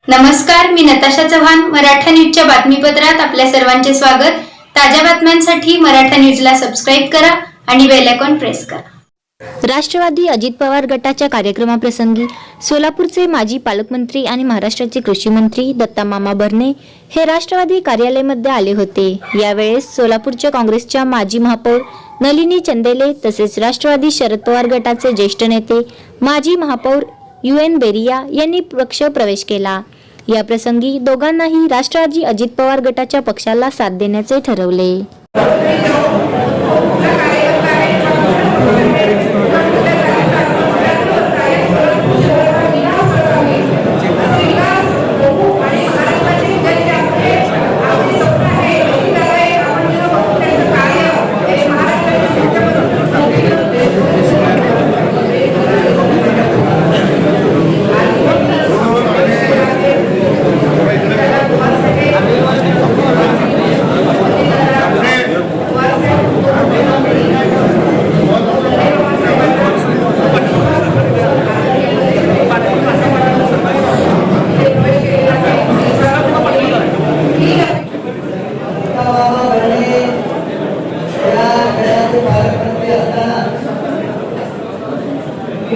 नमस्कार, मी नताशा चव्हाण. मराठा न्यूजच्या बातमीपत्रात आपल्या सर्वांचे स्वागत. ताज्या बातम्यांसाठी मराठा न्यूजला सबस्क्राईब करा आणि बेल आयकॉन प्रेस करा. राष्ट्रवादी अजित पवार गटाच्या कार्यक्रमाप्रसंगी सोलापूरचे माजी पालकमंत्री आणि महाराष्ट्राचे कृषी मंत्री दत्ता मामा भरणे हे राष्ट्रवादी कार्यालयामध्ये आले होते. यावेळेस सोलापूरच्या काँग्रेसच्या माजी महापौर नलिनी चंदेले तसेच राष्ट्रवादी शरद पवार गटाचे ज्येष्ठ नेते माजी महापौर UN बेरिया यांनी पक्ष प्रवेश केला. या प्रसंगी दोघांनाही राष्ट्रवादी अजित पवार गटाच्या पक्षाला साथ देण्याचे ठरवले.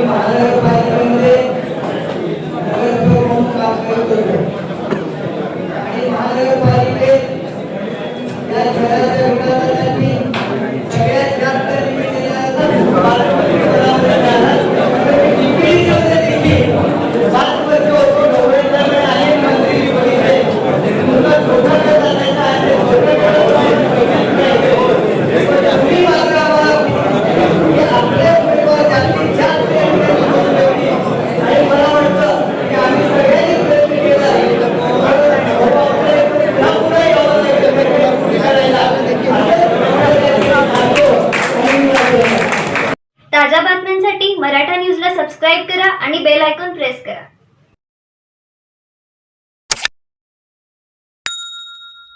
महानगरपालिकेमध्ये नगरसेवक म्हणून काम करत होतो आणि महानगरपालिकेत या शहराच्या विकासासाठी सगळ्यात जास्त निधी दिला पालकमंत्री पदावर देखील 7 वर्ष होतो. नोव्हेंबरमध्ये अनेक मंत्री बघितले मुलं छोटा करायचा आहे तुम्ही मात्र आपल्या उमेदवार जास्तीत जास्त ताज्या बातम्यांसाठी मराठा न्यूजला सबस्क्राईब करा आणि बेल आयकॉन प्रेस करा.